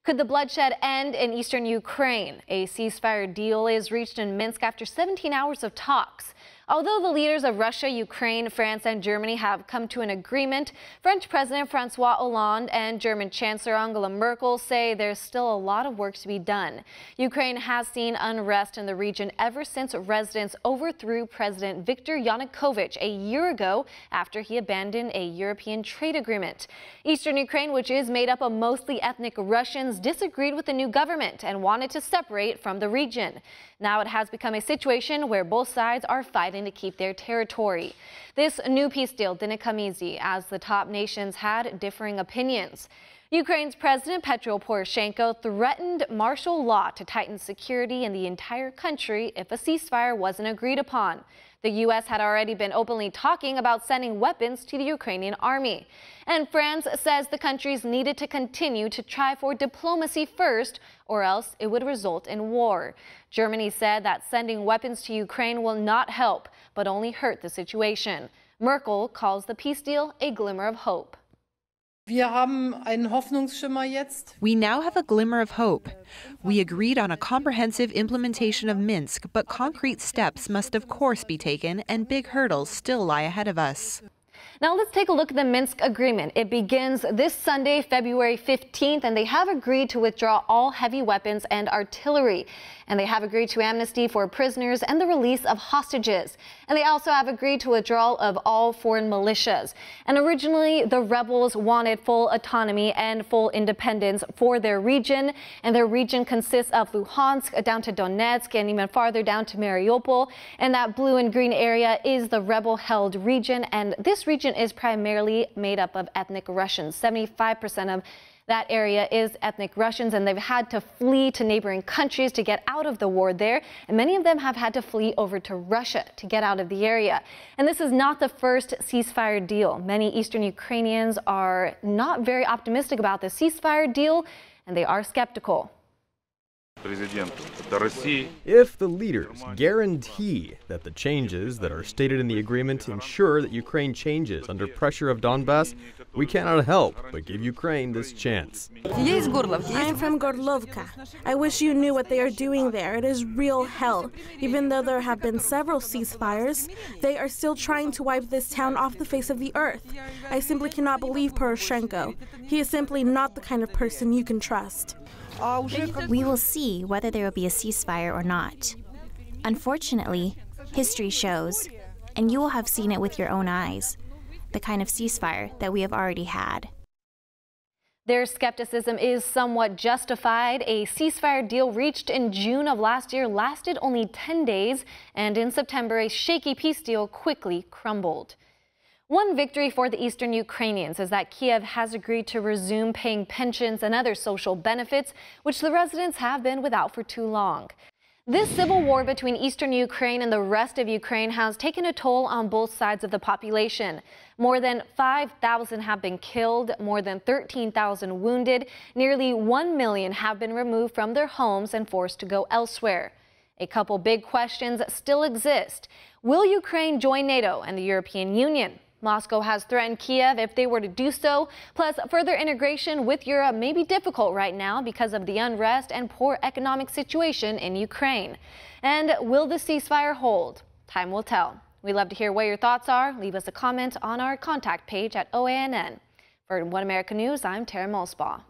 Could the bloodshed end in eastern Ukraine? A ceasefire deal is reached in Minsk after 17 hours of talks. Although the leaders of Russia, Ukraine, France and Germany have come to an agreement, French President Francois Hollande and German Chancellor Angela Merkel say there's still a lot of work to be done. Ukraine has seen unrest in the region ever since residents overthrew President Viktor Yanukovych a year ago after he abandoned a European trade agreement. Eastern Ukraine, which is made up of mostly ethnic Russians, disagreed with the new government and wanted to separate from the region. Now it has become a situation where both sides are fighting to keep their territory. This new peace deal didn't come easy, as the top nations had differing opinions. Ukraine's President Petro Poroshenko threatened martial law to tighten security in the entire country if a ceasefire wasn't agreed upon. The U.S. had already been openly talking about sending weapons to the Ukrainian army. And France says the countries needed to continue to try for diplomacy first, or else it would result in war. Germany said that sending weapons to Ukraine will not help, but only hurt the situation. Merkel calls the peace deal a glimmer of hope. We now have a glimmer of hope. We agreed on a comprehensive implementation of Minsk, but concrete steps must of course be taken, and big hurdles still lie ahead of us. Now let's take a look at the Minsk agreement. It begins this Sunday, February 15th, and they have agreed to withdraw all heavy weapons and artillery. And they have agreed to amnesty for prisoners and the release of hostages. And they also have agreed to withdrawal of all foreign militias. And originally, the rebels wanted full autonomy and full independence for their region. And their region consists of Luhansk down to Donetsk and even farther down to Mariupol. And that blue and green area is the rebel-held region. And this region is primarily made up of ethnic Russians. 75% of that area is ethnic Russians, and they've had to flee to neighboring countries to get out of the war there. And many of them have had to flee over to Russia to get out of the area. And this is not the first ceasefire deal. Many Eastern Ukrainians are not very optimistic about the ceasefire deal, and they are skeptical. If the leaders guarantee that the changes that are stated in the agreement ensure that Ukraine changes under pressure of Donbass, we cannot help but give Ukraine this chance. I'm from Gorlovka. I wish you knew what they are doing there. It is real hell. Even though there have been several ceasefires, they are still trying to wipe this town off the face of the earth. I simply cannot believe Poroshenko. He is simply not the kind of person you can trust. We will see whether there will be a ceasefire or not. Unfortunately, history shows, and you will have seen it with your own eyes, the kind of ceasefire that we have already had. Their skepticism is somewhat justified. A ceasefire deal reached in June of last year lasted only 10 days, and in September, a shaky peace deal quickly crumbled. One victory for the Eastern Ukrainians is that Kiev has agreed to resume paying pensions and other social benefits, which the residents have been without for too long. This civil war between Eastern Ukraine and the rest of Ukraine has taken a toll on both sides of the population. More than 5,000 have been killed, more than 13,000 wounded, nearly 1 million have been removed from their homes and forced to go elsewhere. A couple big questions still exist. Will Ukraine join NATO and the European Union? Moscow has threatened Kiev if they were to do so. Plus, further integration with Europe may be difficult right now because of the unrest and poor economic situation in Ukraine. And will the ceasefire hold? Time will tell. We'd love to hear what your thoughts are. Leave us a comment on our contact page at OANN. For One America News, I'm Tara Molsbaugh.